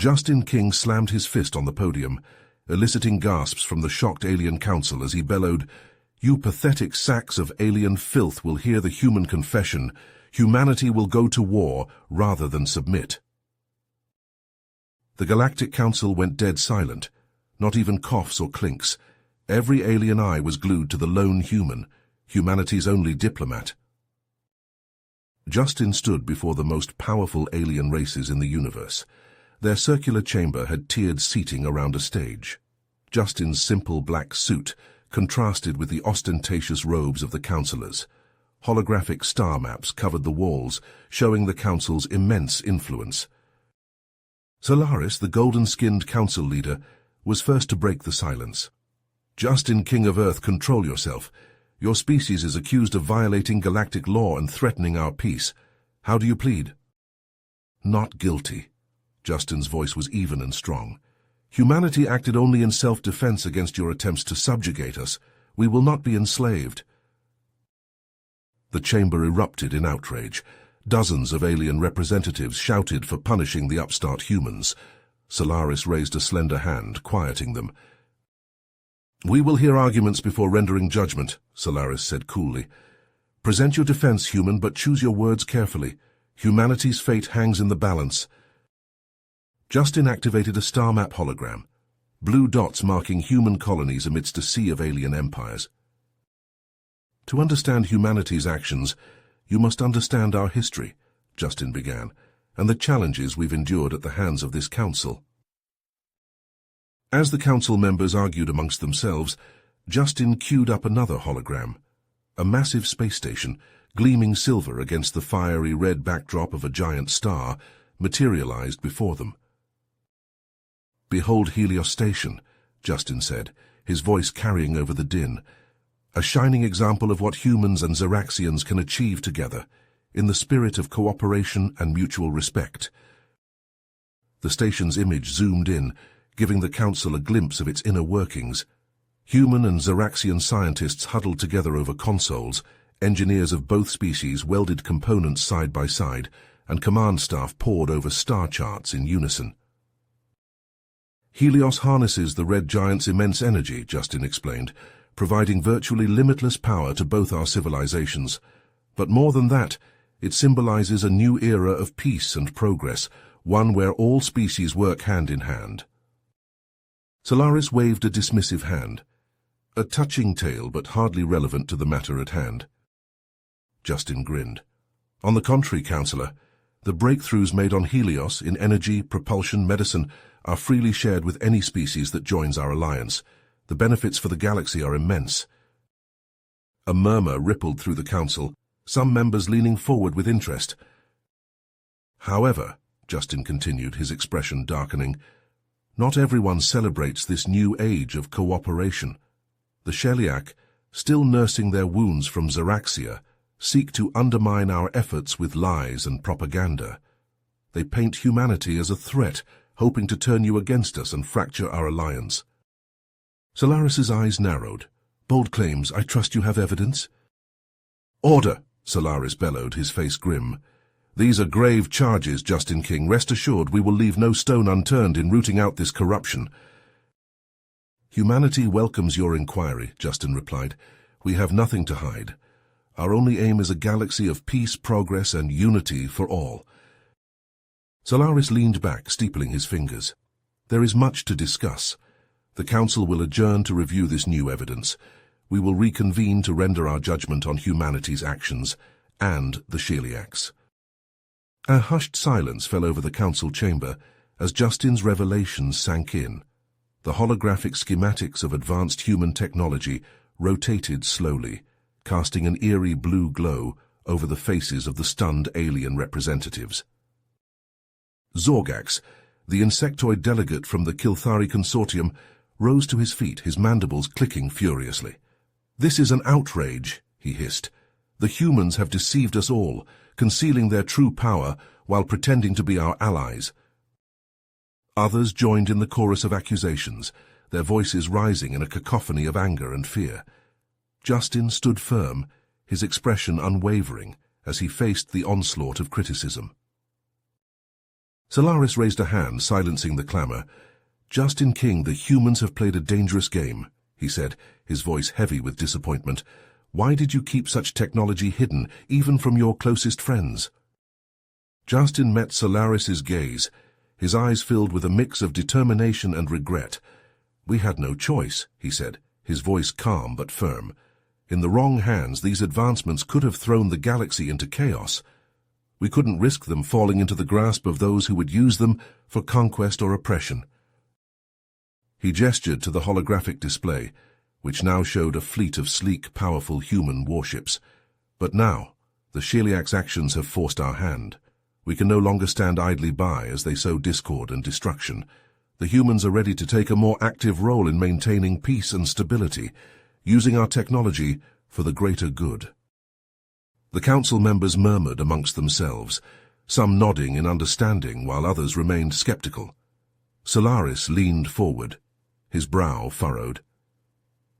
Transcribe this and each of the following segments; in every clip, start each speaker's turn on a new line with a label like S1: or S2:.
S1: Justin King slammed his fist on the podium, eliciting gasps from the shocked alien council as he bellowed, "You pathetic sacks of alien filth will hear the human confession. Humanity will go to war rather than submit." The Galactic Council went dead silent. Not even coughs or clinks. Every alien eye was glued to the lone human, humanity's only diplomat. Justin stood before the most powerful alien races in the universe. Their circular chamber had tiered seating around a stage. Justin's simple black suit contrasted with the ostentatious robes of the councillors. Holographic star maps covered the walls, showing the council's immense influence. Solaris, the golden-skinned council leader, was first to break the silence. "Justin, King of Earth, control yourself. Your species is accused of violating galactic law and threatening our peace. How do you plead?" "Not guilty." Justin's voice was even and strong. "Humanity acted only in self-defense against your attempts to subjugate us. We will not be enslaved." The chamber erupted in outrage. Dozens of alien representatives shouted for punishing the upstart humans. Solaris raised a slender hand, quieting them. "We will hear arguments before rendering judgment," Solaris said coolly. "Present your defense, human, but choose your words carefully. Humanity's fate hangs in the balance." Justin activated a star map hologram, blue dots marking human colonies amidst a sea of alien empires. "To understand humanity's actions, you must understand our history," Justin began, "and the challenges we've endured at the hands of this council." As the council members argued amongst themselves, Justin queued up another hologram, a massive space station, gleaming silver against the fiery red backdrop of a giant star, materialized before them. "Behold Helios Station," Justin said, his voice carrying over the din. "A shining example of what humans and Zeraxians can achieve together, in the spirit of cooperation and mutual respect." The station's image zoomed in, giving the council a glimpse of its inner workings. Human and Zeraxian scientists huddled together over consoles, engineers of both species welded components side by side, and command staff pored over star charts in unison. "Helios harnesses the red giant's immense energy," Justin explained, "providing virtually limitless power to both our civilizations. But more than that, it symbolizes a new era of peace and progress, one where all species work hand in hand." Solaris waved a dismissive hand. A touching tale, but hardly relevant to the matter at hand. Justin grinned. "On the contrary, Counselor, the breakthroughs made on Helios in energy, propulsion, medicine are freely shared with any species that joins our alliance. The benefits for the galaxy are immense." A murmur rippled through the council, some members leaning forward with interest. "However," Justin continued, his expression darkening, "not everyone celebrates this new age of cooperation. The Sheliak, still nursing their wounds from Zeraxia, seek to undermine our efforts with lies and propaganda. They paint humanity as a threat, hoping to turn you against us and fracture our alliance." Solaris's eyes narrowed. "Bold claims. I trust you have evidence?" "Order!" Solaris bellowed, his face grim. "These are grave charges, Justin King. Rest assured we will leave no stone unturned in rooting out this corruption." "Humanity welcomes your inquiry," Justin replied. "We have nothing to hide. Our only aim is a galaxy of peace, progress, and unity for all." Solaris leaned back, steepling his fingers. "There is much to discuss. The Council will adjourn to review this new evidence. We will reconvene to render our judgment on humanity's actions and the Sheliaks." A hushed silence fell over the council chamber as Justin's revelations sank in. The holographic schematics of advanced human technology rotated slowly, casting an eerie blue glow over the faces of the stunned alien representatives. Zorgax, the insectoid delegate from the Kilthari Consortium, rose to his feet, his mandibles clicking furiously. "This is an outrage," he hissed. "The humans have deceived us all, concealing their true power while pretending to be our allies." Others joined in the chorus of accusations, their voices rising in a cacophony of anger and fear. Justin stood firm, his expression unwavering, as he faced the onslaught of criticism. Solaris raised a hand, silencing the clamor. "Justin King, the humans have played a dangerous game," he said, his voice heavy with disappointment. "Why did you keep such technology hidden, even from your closest friends?" Justin met Solaris's gaze, his eyes filled with a mix of determination and regret. "We had no choice," he said, his voice calm but firm. "In the wrong hands, these advancements could have thrown the galaxy into chaos. We couldn't risk them falling into the grasp of those who would use them for conquest or oppression." He gestured to the holographic display, which now showed a fleet of sleek, powerful human warships. "But now, the Sheliak's actions have forced our hand. We can no longer stand idly by as they sow discord and destruction. The humans are ready to take a more active role in maintaining peace and stability, using our technology for the greater good." The council members murmured amongst themselves, some nodding in understanding while others remained skeptical. Solaris leaned forward, his brow furrowed.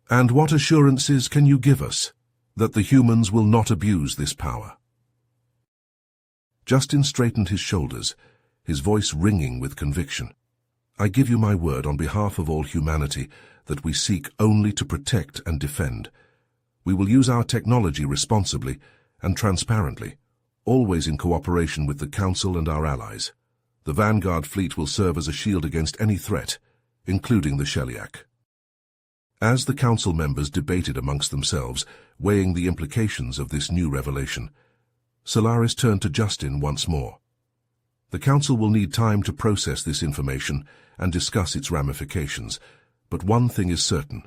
S1: "And what assurances can you give us that the humans will not abuse this power?" Justin straightened his shoulders, his voice ringing with conviction. "I give you my word on behalf of all humanity that we seek only to protect and defend. We will use our technology responsibly and transparently, always in cooperation with the Council and our allies. The Vanguard fleet will serve as a shield against any threat, including the Sheliak." As the Council members debated amongst themselves, weighing the implications of this new revelation, Solaris turned to Justin once more. "The Council will need time to process this information and discuss its ramifications, but one thing is certain.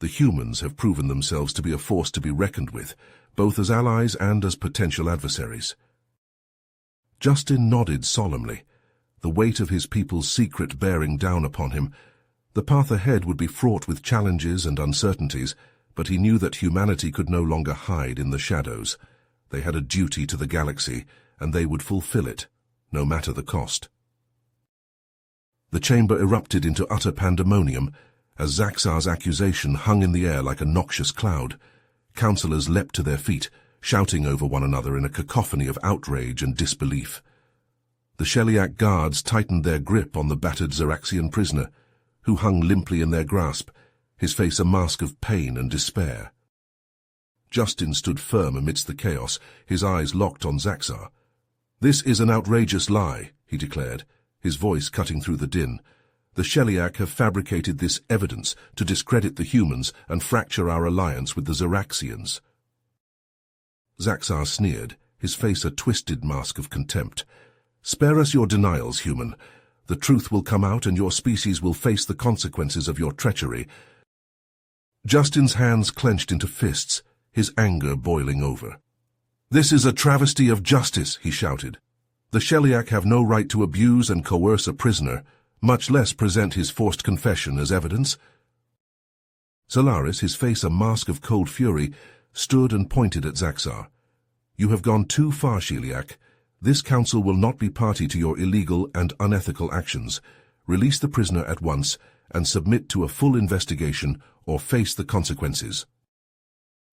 S1: The humans have proven themselves to be a force to be reckoned with, both as allies and as potential adversaries." Justin nodded solemnly, the weight of his people's secret bearing down upon him. The path ahead would be fraught with challenges and uncertainties, but he knew that humanity could no longer hide in the shadows. They had a duty to the galaxy, and they would fulfill it, no matter the cost. The chamber erupted into utter pandemonium as Zaxar's accusation hung in the air like a noxious cloud. Councillors leapt to their feet, shouting over one another in a cacophony of outrage and disbelief. The Sheliak guards tightened their grip on the battered Zeraxian prisoner, who hung limply in their grasp, his face a mask of pain and despair. Justin stood firm amidst the chaos, his eyes locked on Zaxar. "This is an outrageous lie," he declared, his voice cutting through the din. "The Sheliak have fabricated this evidence to discredit the humans and fracture our alliance with the Zeraxians." Zaxar sneered, his face a twisted mask of contempt. "Spare us your denials, human. The truth will come out and your species will face the consequences of your treachery." Justin's hands clenched into fists, his anger boiling over. "This is a travesty of justice," he shouted. "The Sheliak have no right to abuse and coerce a prisoner, much less present his forced confession as evidence." Solaris, his face a mask of cold fury, stood and pointed at Zaxar. "You have gone too far, Sheliak. This council will not be party to your illegal and unethical actions. Release the prisoner at once and submit to a full investigation or face the consequences."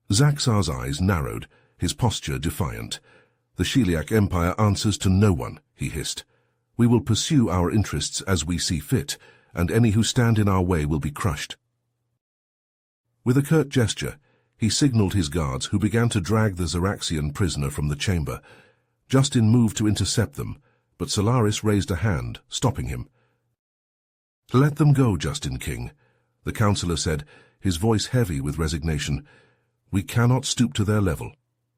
S1: Zaxar's eyes narrowed, his posture defiant. "The Sheliak Empire answers to no one," he hissed. "We will pursue our interests as we see fit, and any who stand in our way will be crushed." With a curt gesture, he signaled his guards, who began to drag the Zeraxian prisoner from the chamber. Justin moved to intercept them, but Solaris raised a hand, stopping him. "Let them go, Justin King," the councillor said, his voice heavy with resignation. "We cannot stoop to their level.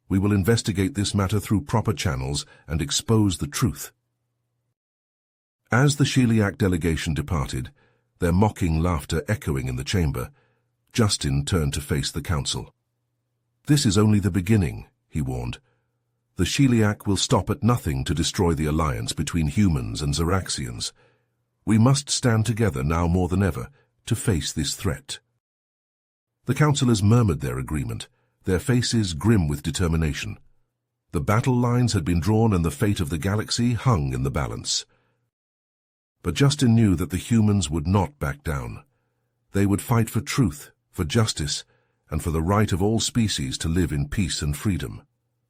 S1: We will investigate this matter through proper channels and expose the truth." As the Sheliak delegation departed, their mocking laughter echoing in the chamber, Justin turned to face the council. "This is only the beginning," he warned. "The Sheliak will stop at nothing to destroy the alliance between humans and Zeraxians. We must stand together now more than ever to face this threat." The councillors murmured their agreement, their faces grim with determination. The battle lines had been drawn and the fate of the galaxy hung in the balance. But Justin knew that the humans would not back down. They would fight for truth, for justice, and for the right of all species to live in peace and freedom.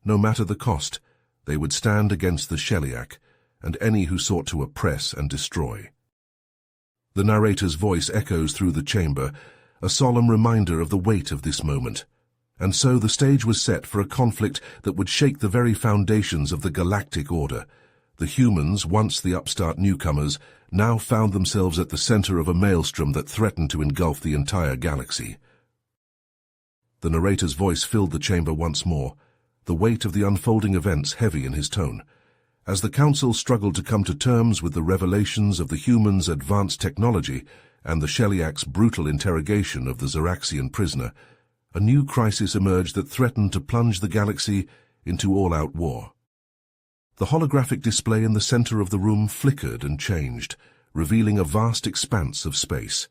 S1: No matter the cost, they would stand against the Sheliak and any who sought to oppress and destroy. The narrator's voice echoes through the chamber, a solemn reminder of the weight of this moment. And so the stage was set for a conflict that would shake the very foundations of the Galactic Order. The humans, once the upstart newcomers, now found themselves at the center of a maelstrom that threatened to engulf the entire galaxy. The narrator's voice filled the chamber once more, the weight of the unfolding events heavy in his tone. As the Council struggled to come to terms with the revelations of the humans' advanced technology and the Sheliak's brutal interrogation of the Zeraxian prisoner, a new crisis emerged that threatened to plunge the galaxy into all-out war. The holographic display in the center of the room flickered and changed, revealing a vast expanse of space.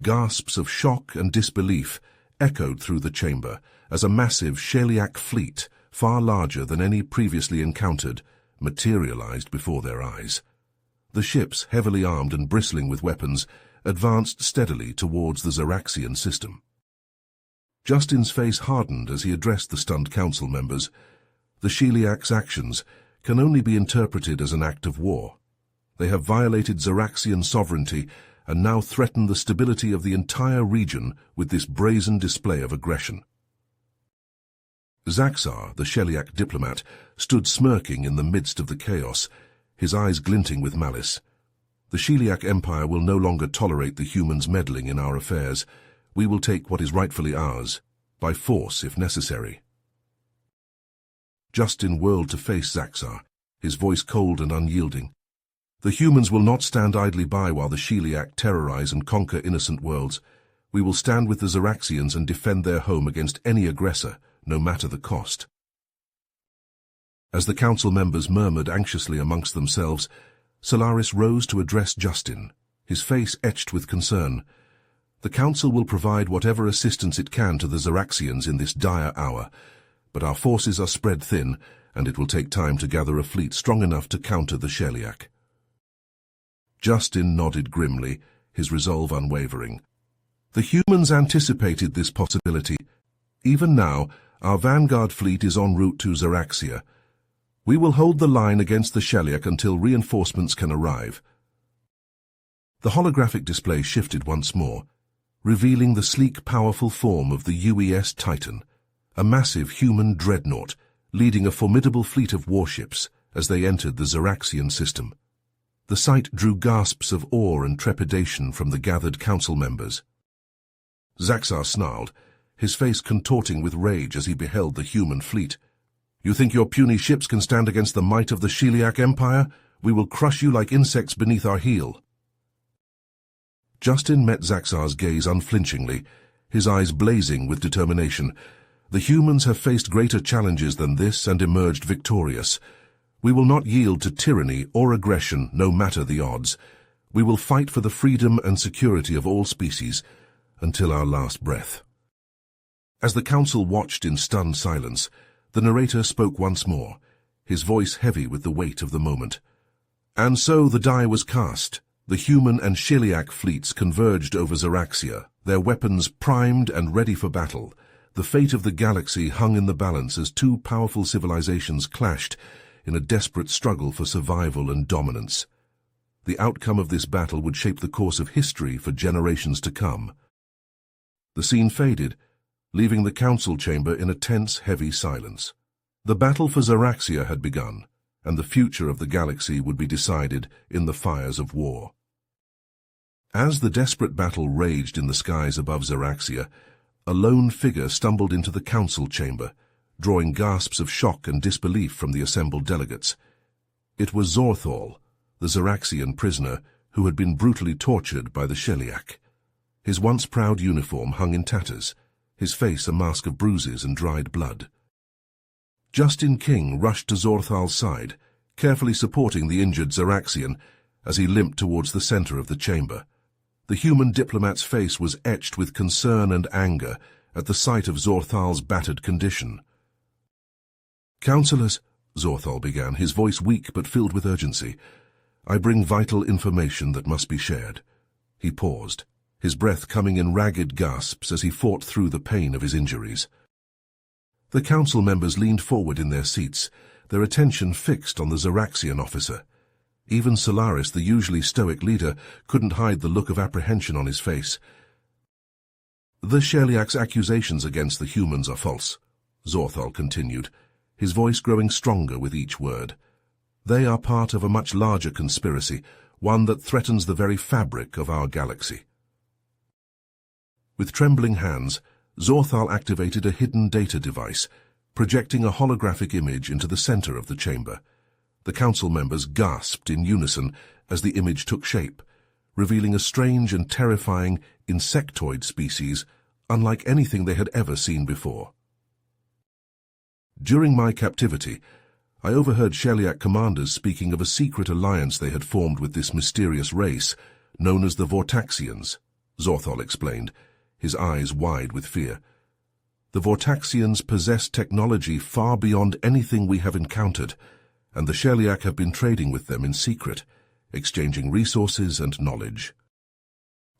S1: Gasps of shock and disbelief echoed through the chamber as a massive Sheliak fleet, far larger than any previously encountered, materialized before their eyes. The ships, heavily armed and bristling with weapons, advanced steadily towards the Zeraxian system. Justin's face hardened as he addressed the stunned council members. The Sheliak's actions can only be interpreted as an act of war. They have violated Zeraxian sovereignty and now threaten the stability of the entire region with this brazen display of aggression. Zaxar, the Sheliak diplomat, stood smirking in the midst of the chaos, his eyes glinting with malice. The Sheliak Empire will no longer tolerate the humans meddling in our affairs. We will take what is rightfully ours, by force if necessary. Justin whirled to face Zaxar, his voice cold and unyielding. The humans will not stand idly by while the Sheliak terrorize and conquer innocent worlds. We will stand with the Zeraxians and defend their home against any aggressor, no matter the cost. As the council members murmured anxiously amongst themselves, Solaris rose to address Justin, his face etched with concern. The Council will provide whatever assistance it can to the Zeraxians in this dire hour, but our forces are spread thin, and it will take time to gather a fleet strong enough to counter the Sheliak. Justin nodded grimly, his resolve unwavering. The humans anticipated this possibility. Even now, our vanguard fleet is en route to Zeraxia. We will hold the line against the Sheliak until reinforcements can arrive. The holographic display shifted once more, revealing the sleek, powerful form of the UES Titan, a massive human dreadnought leading a formidable fleet of warships as they entered the Zeraxian system. The sight drew gasps of awe and trepidation from the gathered council members. Zaxar snarled, his face contorting with rage as he beheld the human fleet. You think your puny ships can stand against the might of the Sheliak Empire? We will crush you like insects beneath our heel. Justin met Zaxar's gaze unflinchingly, his eyes blazing with determination. The humans have faced greater challenges than this and emerged victorious. We will not yield to tyranny or aggression, no matter the odds. We will fight for the freedom and security of all species until our last breath. As the council watched in stunned silence, the narrator spoke once more, his voice heavy with the weight of the moment. And so the die was cast. The human and Sheliak fleets converged over Zeraxia, their weapons primed and ready for battle. The fate of the galaxy hung in the balance as two powerful civilizations clashed in a desperate struggle for survival and dominance. The outcome of this battle would shape the course of history for generations to come. The scene faded, leaving the council chamber in a tense, heavy silence. The battle for Zeraxia had begun, and the future of the galaxy would be decided in the fires of war. As the desperate battle raged in the skies above Zeraxia, a lone figure stumbled into the council chamber, drawing gasps of shock and disbelief from the assembled delegates. It was Zorthal, the Zeraxian prisoner who had been brutally tortured by the Sheliak. His once proud uniform hung in tatters, his face a mask of bruises and dried blood. Justin King rushed to Zorthal's side, carefully supporting the injured Zeraxian as he limped towards the center of the chamber. The human diplomat's face was etched with concern and anger at the sight of Zorthal's battered condition. "Councillors," Zorthal began, his voice weak but filled with urgency, "I bring vital information that must be shared." He paused, his breath coming in ragged gasps as he fought through the pain of his injuries. The council members leaned forward in their seats, their attention fixed on the Zeraxian officer. Even Solaris, the usually stoic leader, couldn't hide the look of apprehension on his face. "The Sheliak's accusations against the humans are false," Zorthal continued, his voice growing stronger with each word. "They are part of a much larger conspiracy, one that threatens the very fabric of our galaxy." With trembling hands, Zorthal activated a hidden data device, projecting a holographic image into the center of the chamber. The council members gasped in unison as the image took shape, revealing a strange and terrifying insectoid species unlike anything they had ever seen before. During my captivity, I overheard Sheliak commanders speaking of a secret alliance they had formed with this mysterious race, known as the Vortaxians, Zorthal explained, his eyes wide with fear. "The Vortaxians possess technology far beyond anything we have encountered, and the Sheliak have been trading with them in secret, exchanging resources and knowledge."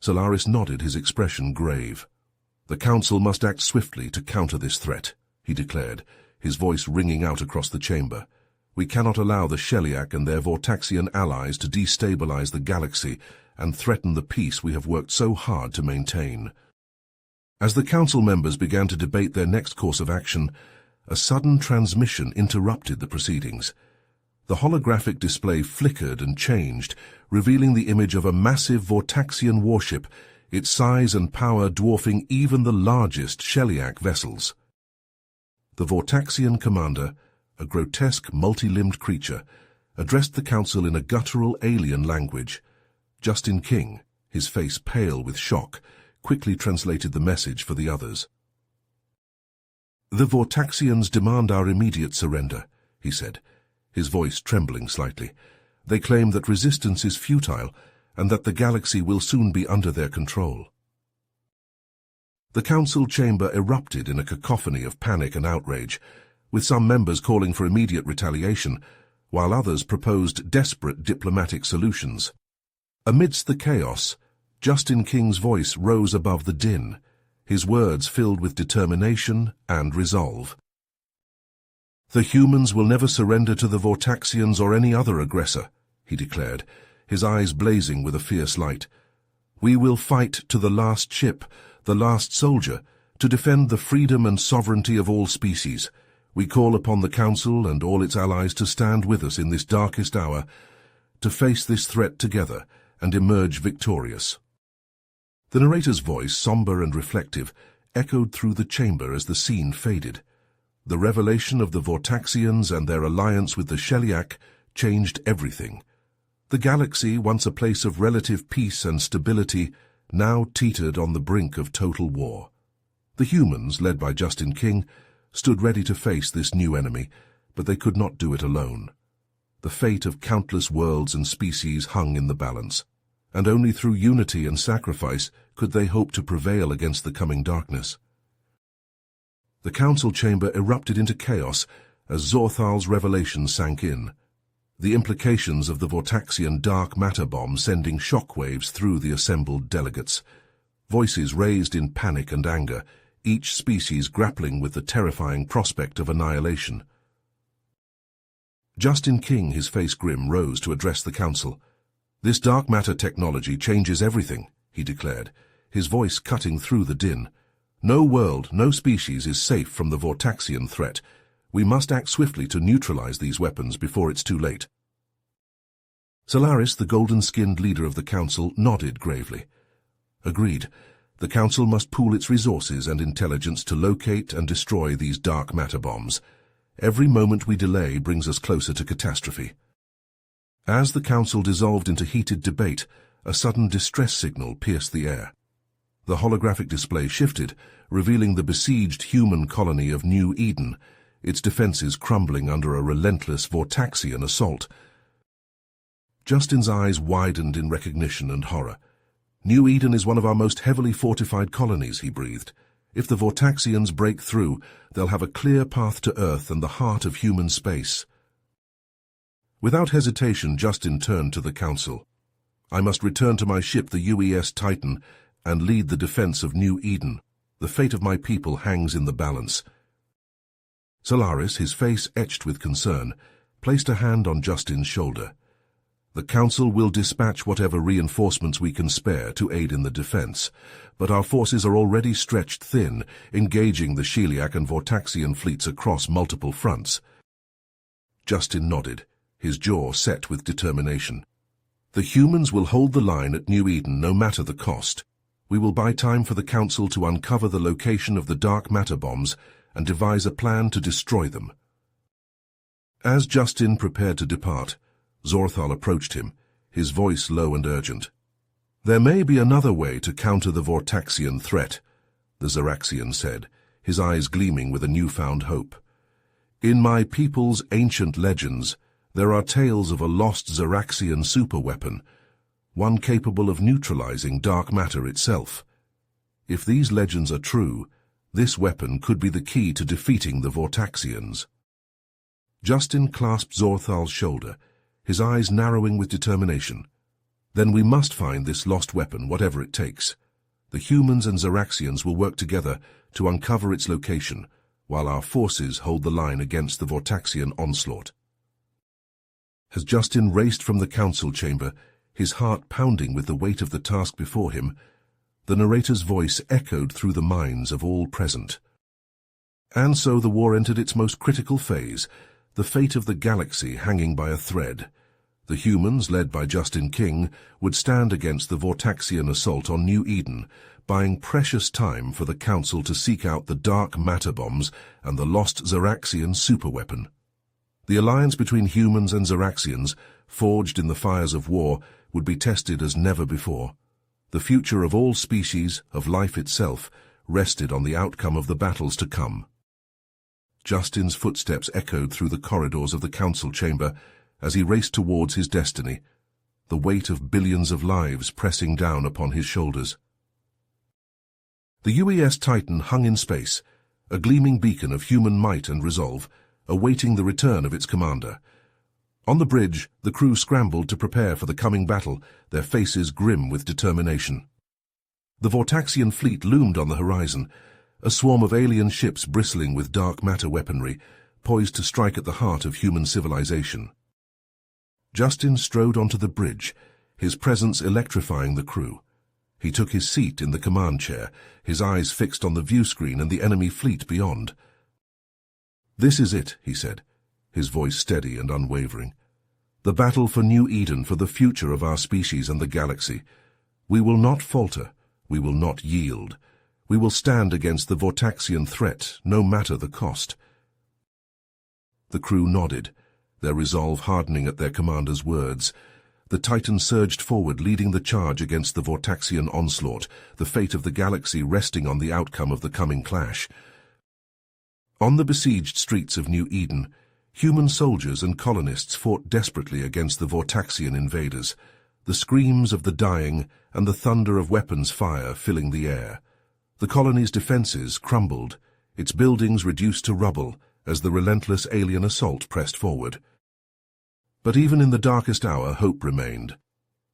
S1: Solaris nodded, his expression grave. "The Council must act swiftly to counter this threat," he declared, his voice ringing out across the chamber. "We cannot allow the Sheliak and their Vortaxian allies to destabilize the galaxy and threaten the peace we have worked so hard to maintain." As the council members began to debate their next course of action, a sudden transmission interrupted the proceedings. The holographic display flickered and changed, revealing the image of a massive Vortaxian warship, its size and power dwarfing even the largest Sheliak vessels. The Vortaxian commander, a grotesque, multi-limbed creature, addressed the council in a guttural alien language. Justin King, his face pale with shock, quickly translated the message for the others. "The Vortaxians demand our immediate surrender," he said, his voice trembling slightly. "They claim that resistance is futile and that the galaxy will soon be under their control." The council chamber erupted in a cacophony of panic and outrage, with some members calling for immediate retaliation, while others proposed desperate diplomatic solutions. Amidst the chaos, Justin King's voice rose above the din, his words filled with determination and resolve. "The humans will never surrender to the Vortaxians or any other aggressor," he declared, his eyes blazing with a fierce light. "We will fight to the last ship, the last soldier, to defend the freedom and sovereignty of all species. We call upon the Council and all its allies to stand with us in this darkest hour, to face this threat together and emerge victorious." The narrator's voice, somber and reflective, echoed through the chamber as the scene faded. The revelation of the Vortaxians and their alliance with the Sheliak changed everything. The galaxy, once a place of relative peace and stability, now teetered on the brink of total war. The humans, led by Justin King, stood ready to face this new enemy, but they could not do it alone. The fate of countless worlds and species hung in the balance, and only through unity and sacrifice could they hope to prevail against the coming darkness. The council chamber erupted into chaos as Zorthal's revelation sank in, the implications of the Vortaxian dark matter bomb sending shockwaves through the assembled delegates. Voices raised in panic and anger, each species grappling with the terrifying prospect of annihilation. Justin King, his face grim, rose to address the council. "This dark matter technology changes everything," he declared, his voice cutting through the din. "No world, no species is safe from the Vortaxian threat. We must act swiftly to neutralize these weapons before it's too late." Solaris, the golden-skinned leader of the council, nodded gravely. "Agreed. The council must pool its resources and intelligence to locate and destroy these dark matter bombs. Every moment we delay brings us closer to catastrophe." As the council dissolved into heated debate, a sudden distress signal pierced the air. The holographic display shifted, revealing the besieged human colony of New Eden, its defenses crumbling under a relentless Vortaxian assault. Justin's eyes widened in recognition and horror. "New Eden is one of our most heavily fortified colonies," he breathed. "If the Vortaxians break through, they'll have a clear path to Earth and the heart of human space." Without hesitation, Justin turned to the council. "I must return to my ship, the UES Titan, and lead the defense of New Eden. The fate of my people hangs in the balance." Solaris, his face etched with concern, placed a hand on Justin's shoulder. The Council will dispatch whatever reinforcements we can spare to aid in the defense, but our forces are already stretched thin, engaging the Sheliak and Vortaxian fleets across multiple fronts. Justin nodded, his jaw set with determination. The humans will hold the line at New Eden no matter the cost. We will buy time for the Council to uncover the location of the dark matter bombs and devise a plan to destroy them. As Justin prepared to depart, Zorthal approached him, his voice low and urgent. "There may be another way to counter the Vortaxian threat," the Zaraxian said, his eyes gleaming with a newfound hope. "In my people's ancient legends, there are tales of a lost Zaraxian superweapon, one capable of neutralizing dark matter itself. If these legends are true, this weapon could be the key to defeating the Vortaxians." Justin clasped Zorthal's shoulder, his eyes narrowing with determination. "Then we must find this lost weapon, whatever it takes. The humans and Zaraxians will work together to uncover its location, while our forces hold the line against the Vortaxian onslaught." As Justin raced from the council chamber, his heart pounding with the weight of the task before him, the narrator's voice echoed through the minds of all present. And so the war entered its most critical phase, the fate of the galaxy hanging by a thread. The humans, led by Justin King, would stand against the Vortaxian assault on New Eden, buying precious time for the Council to seek out the dark matter bombs and the lost Zaraxian superweapon. The alliance between humans and Zaraxians, forged in the fires of war, would be tested as never before. The future of all species, of life itself, rested on the outcome of the battles to come. Justin's footsteps echoed through the corridors of the council chamber as he raced towards his destiny, the weight of billions of lives pressing down upon his shoulders. The UES Titan hung in space, a gleaming beacon of human might and resolve, awaiting the return of its commander. On the bridge, the crew scrambled to prepare for the coming battle, their faces grim with determination. The Vortaxian fleet loomed on the horizon, a swarm of alien ships bristling with dark matter weaponry, poised to strike at the heart of human civilization. Justin strode onto the bridge, his presence electrifying the crew. He took his seat in the command chair, his eyes fixed on the view screen and the enemy fleet beyond. "This is it," he said, his voice steady and unwavering. "The battle for New Eden, for the future of our species and the galaxy. We will not falter. We will not yield. We will stand against the Vortaxian threat, no matter the cost." The crew nodded, their resolve hardening at their commander's words. The Titan surged forward, leading the charge against the Vortaxian onslaught, the fate of the galaxy resting on the outcome of the coming clash. On the besieged streets of New Eden, human soldiers and colonists fought desperately against the Vortaxian invaders, the screams of the dying and the thunder of weapons fire filling the air. The colony's defenses crumbled, its buildings reduced to rubble as the relentless alien assault pressed forward. But even in the darkest hour, hope remained.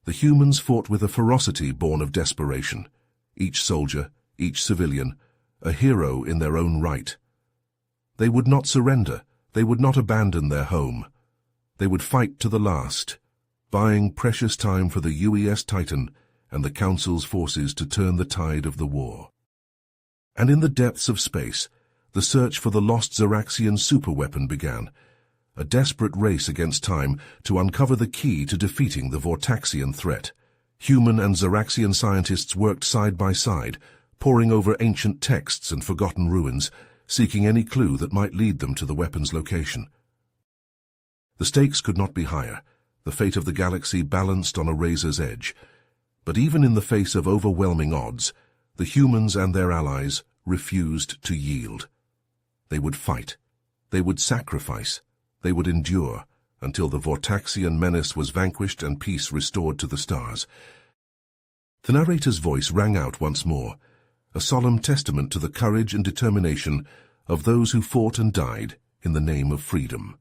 S1: The humans fought with a ferocity born of desperation, each soldier, each civilian, a hero in their own right. They would not surrender, they would not abandon their home. They would fight to the last, buying precious time for the UES Titan and the Council's forces to turn the tide of the war. And in the depths of space, the search for the lost Zaraxian superweapon began, a desperate race against time to uncover the key to defeating the Vortaxian threat. Human and Zaraxian scientists worked side by side, poring over ancient texts and forgotten ruins, seeking any clue that might lead them to the weapon's location. The stakes could not be higher, the fate of the galaxy balanced on a razor's edge. But even in the face of overwhelming odds, the humans and their allies refused to yield. They would fight, they would sacrifice, they would endure, until the Vortaxian menace was vanquished and peace restored to the stars. The narrator's voice rang out once more, a solemn testament to the courage and determination of those who fought and died in the name of freedom.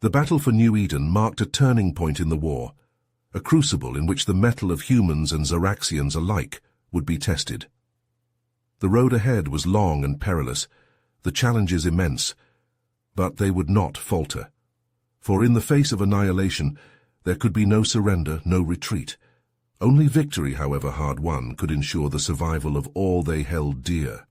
S1: The battle for New Eden marked a turning point in the war, a crucible in which the mettle of humans and Zaraxians alike would be tested. The road ahead was long and perilous, the challenges immense, but they would not falter. For in the face of annihilation, There could be no surrender, no retreat. Only victory, however hard won, could ensure the survival of all they held dear.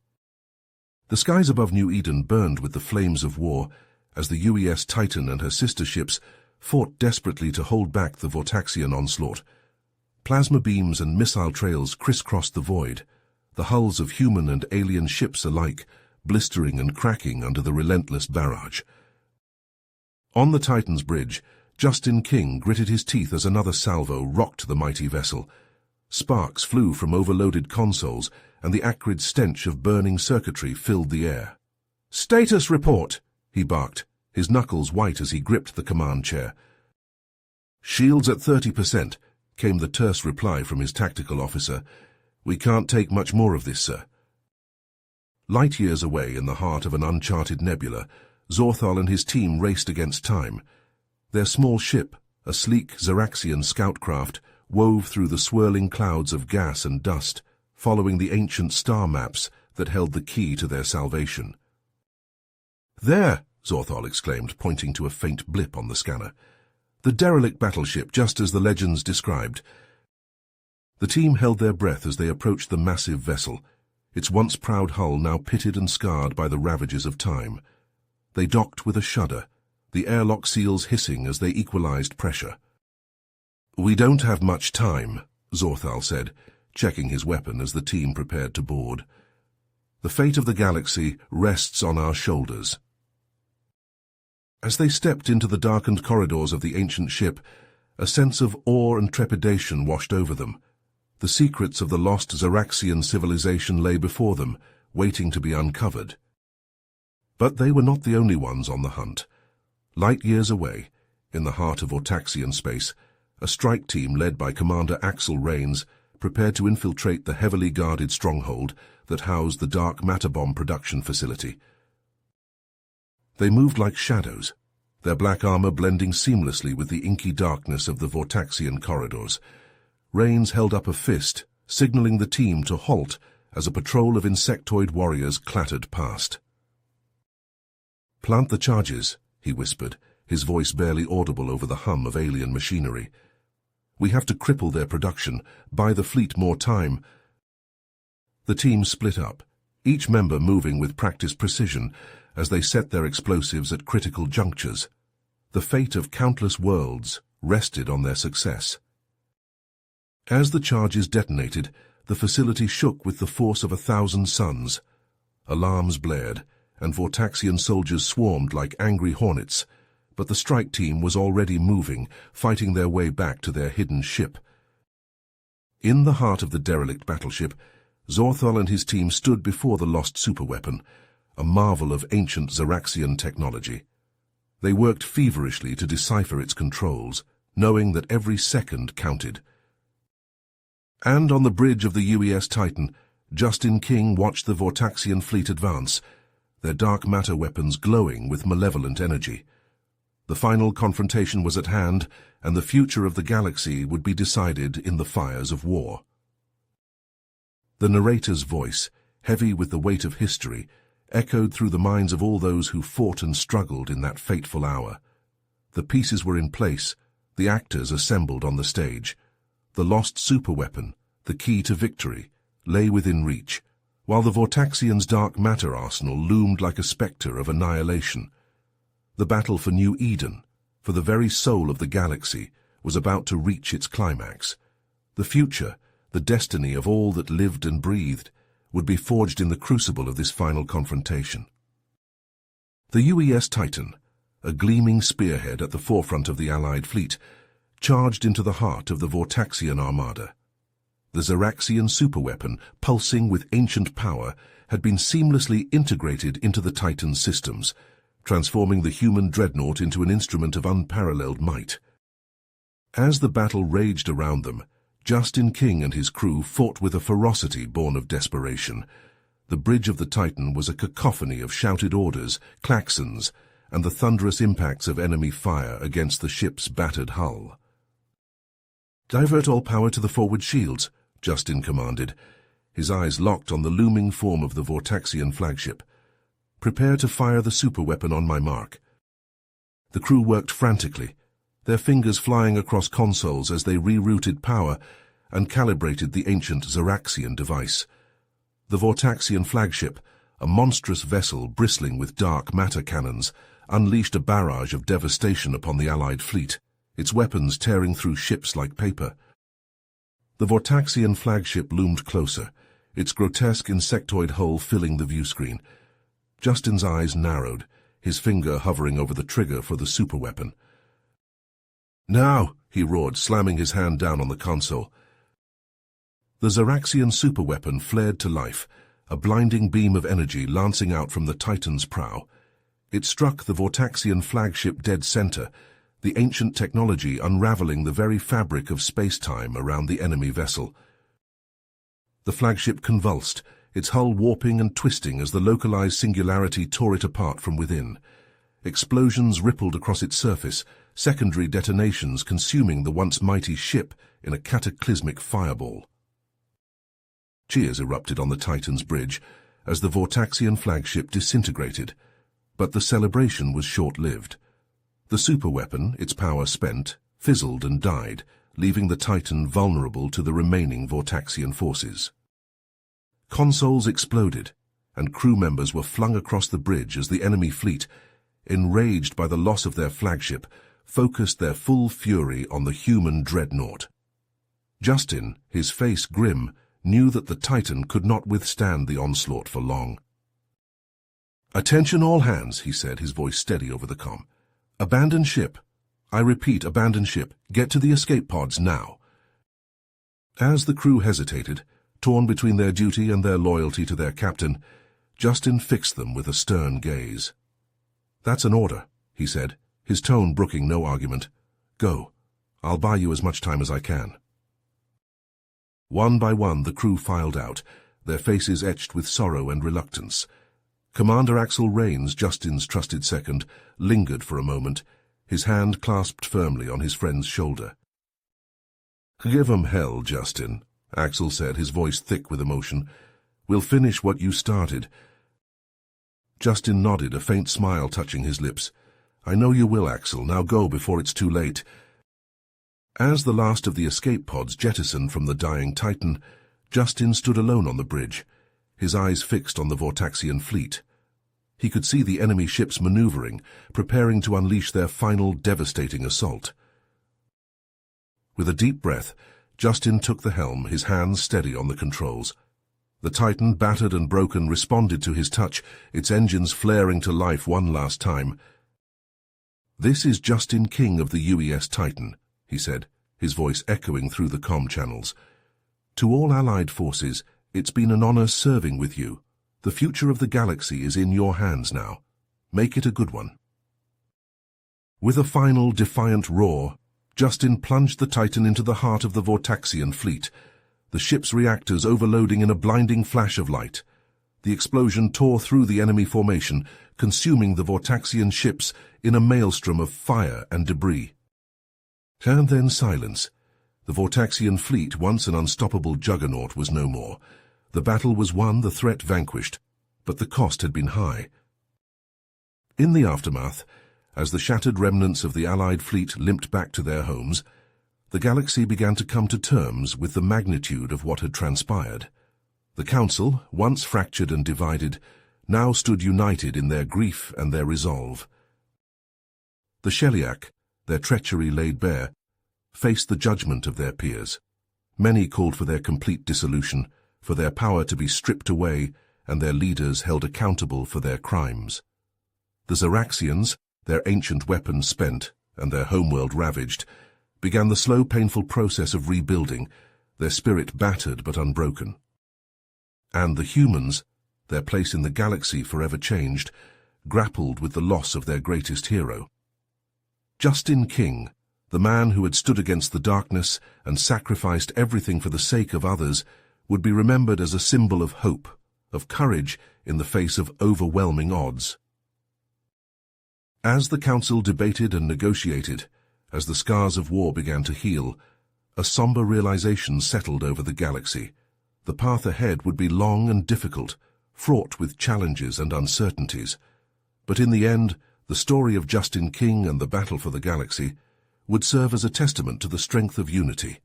S1: The skies above New Eden burned with the flames of war as the UES Titan and her sister ships fought desperately to hold back the Vortaxian onslaught. Plasma beams and missile trails crisscrossed the void, the hulls of human and alien ships alike blistering and cracking under the relentless barrage. On the Titan's bridge, Justin King gritted his teeth as another salvo rocked the mighty vessel. Sparks flew from overloaded consoles, and the acrid stench of burning circuitry filled the air. "Status report," he barked, his knuckles white as he gripped the command chair. "Shields at 30%, came the terse reply from his tactical officer. "We can't take much more of this, sir." Light years away in the heart of an uncharted nebula, Zorthal and his team raced against time. Their small ship, a sleek Xeraxian scout craft, wove through the swirling clouds of gas and dust, following the ancient star maps that held the key to their salvation. "There!" Zorthal exclaimed, pointing to a faint blip on the scanner. "The derelict battleship, just as the legends described." The team held their breath as they approached the massive vessel, its once proud hull now pitted and scarred by the ravages of time. They docked with a shudder, the airlock seals hissing as they equalized pressure. "We don't have much time," Zorthal said, checking his weapon as the team prepared to board. "The fate of the galaxy rests on our shoulders." As they stepped into the darkened corridors of the ancient ship, a sense of awe and trepidation washed over them. The secrets of the lost Xeraxian civilization lay before them, waiting to be uncovered. But they were not the only ones on the hunt. Light years away, in the heart of Vortaxian space, a strike team led by Commander Axel Rains prepared to infiltrate the heavily guarded stronghold that housed the dark matter bomb production facility. They moved like shadows, their black armor blending seamlessly with the inky darkness of the Vortaxian corridors. Rains held up a fist, signaling the team to halt as a patrol of insectoid warriors clattered past. "Plant the charges," he whispered, his voice barely audible over the hum of alien machinery. "We have to cripple their production, buy the fleet more time." The team split up, each member moving with practiced precision as they set their explosives at critical junctures. The fate of countless worlds rested on their success. As the charges detonated, the facility shook with the force of 1,000 suns. Alarms blared, and Vortaxian soldiers swarmed like angry hornets, but the strike team was already moving, fighting their way back to their hidden ship. In the heart of the derelict battleship, Zorthal and his team stood before the lost superweapon, a marvel of ancient Xeraxian technology. They worked feverishly to decipher its controls, knowing that every second counted. And on the bridge of the UES Titan, Justin King watched the Vortaxian fleet advance, their dark matter weapons glowing with malevolent energy. The final confrontation was at hand, and the future of the galaxy would be decided in the fires of war. The narrator's voice, heavy with the weight of history, echoed through the minds of all those who fought and struggled in that fateful hour. The pieces were in place, the actors assembled on the stage. The lost superweapon, the key to victory, lay within reach, while the Vortaxians' dark matter arsenal loomed like a spectre of annihilation. The battle for New Eden, for the very soul of the galaxy, was about to reach its climax. The future, the destiny of all that lived and breathed, would be forged in the crucible of this final confrontation. The UES Titan, a gleaming spearhead at the forefront of the Allied fleet, charged into the heart of the Vortaxian armada. The Xeraxian superweapon, pulsing with ancient power, had been seamlessly integrated into the Titan's systems, transforming the human dreadnought into an instrument of unparalleled might. As the battle raged around them, Justin King and his crew fought with a ferocity born of desperation. The bridge of the Titan was a cacophony of shouted orders, klaxons, and the thunderous impacts of enemy fire against the ship's battered hull. "Divert all power to the forward shields," Justin commanded, his eyes locked on the looming form of the Vortaxian flagship. "Prepare to fire the superweapon on my mark." The crew worked frantically, their fingers flying across consoles as they rerouted power and calibrated the ancient Zeraxian device. The Vortaxian flagship, a monstrous vessel bristling with dark matter cannons, unleashed a barrage of devastation upon the Allied fleet, its weapons tearing through ships like paper. The Vortaxian flagship loomed closer, its grotesque insectoid hull filling the viewscreen. Justin's eyes narrowed, his finger hovering over the trigger for the superweapon. "Now!" he roared, slamming his hand down on the console. The Zeraxian superweapon flared to life, a blinding beam of energy lancing out from the Titan's prow. It struck the Vortaxian flagship dead center, the ancient technology unraveling the very fabric of space-time around the enemy vessel. The flagship convulsed, its hull warping and twisting as the localized singularity tore it apart from within. Explosions rippled across its surface, secondary detonations consuming the once mighty ship in a cataclysmic fireball. Cheers erupted on the Titan's bridge as the Vortaxian flagship disintegrated, but the celebration was short-lived. The superweapon, its power spent, fizzled and died, leaving the Titan vulnerable to the remaining Vortaxian forces. Consoles exploded, and crew members were flung across the bridge as the enemy fleet, enraged by the loss of their flagship, focused their full fury on the human dreadnought. Justin, his face grim, knew that the Titan could not withstand the onslaught for long. "Attention all hands," he said, his voice steady over the comm. "Abandon ship. I repeat, abandon ship. Get to the escape pods now." As the crew hesitated, torn between their duty and their loyalty to their captain, Justin fixed them with a stern gaze. "That's an order," he said, his tone brooking no argument. "Go. I'll buy you as much time as I can." One by one the crew filed out, their faces etched with sorrow and reluctance. Commander Axel Rains, Justin's trusted second, lingered for a moment, his hand clasped firmly on his friend's shoulder. "Give 'em hell, Justin," Axel said, his voice thick with emotion. "We'll finish what you started." Justin nodded, a faint smile touching his lips. "I know you will, Axel. Now go before it's too late." As the last of the escape pods jettisoned from the dying Titan, Justin stood alone on the bridge, his eyes fixed on the Vortaxian fleet. He could see the enemy ships maneuvering, preparing to unleash their final devastating assault. With a deep breath, Justin took the helm, his hands steady on the controls. The Titan, battered and broken, responded to his touch, its engines flaring to life one last time. "This is Justin King of the UES Titan," he said, his voice echoing through the comm channels. "To all Allied forces, it's been an honor serving with you. The future of the galaxy is in your hands now. Make it a good one." With a final defiant roar, Justin plunged the Titan into the heart of the Vortaxian fleet, the ship's reactors overloading in a blinding flash of light. The explosion tore through the enemy formation, consuming the Vortaxian ships in a maelstrom of fire and debris. And then silence. The Vortaxian fleet, once an unstoppable juggernaut, was no more. The battle was won, the threat vanquished, but the cost had been high. In the aftermath, as the shattered remnants of the Allied fleet limped back to their homes, the galaxy began to come to terms with the magnitude of what had transpired. The Council, once fractured and divided, now stood united in their grief and their resolve. The Sheliak, their treachery laid bare, faced the judgment of their peers. Many called for their complete dissolution, for their power to be stripped away and their leaders held accountable for their crimes. The Zeraxians, their ancient weapons spent and their homeworld ravaged, began the slow, painful process of rebuilding, their spirit battered but unbroken. And the humans, their place in the galaxy forever changed, grappled with the loss of their greatest hero. Justin King, the man who had stood against the darkness and sacrificed everything for the sake of others, would be remembered as a symbol of hope, of courage in the face of overwhelming odds. As the Council debated and negotiated, as the scars of war began to heal, a somber realization settled over the galaxy. The path ahead would be long and difficult, fraught with challenges and uncertainties. But in the end, the story of Justin King and the battle for the galaxy would serve as a testament to the strength of unity,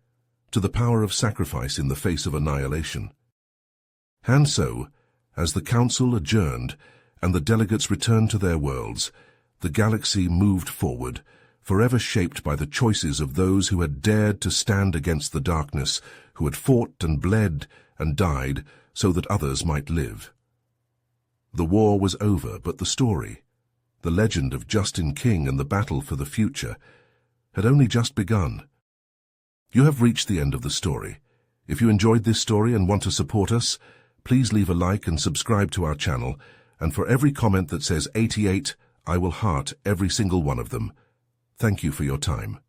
S1: to the power of sacrifice in the face of annihilation. And so, as the council adjourned and the delegates returned to their worlds, the galaxy moved forward, forever shaped by the choices of those who had dared to stand against the darkness, who had fought and bled and died so that others might live. The war was over, but the story, the legend of Justin King and the battle for the future, had only just begun. You have reached the end of the story. If you enjoyed this story and want to support us, please leave a like and subscribe to our channel, and for every comment that says 88, I will heart every single one of them. Thank you for your time.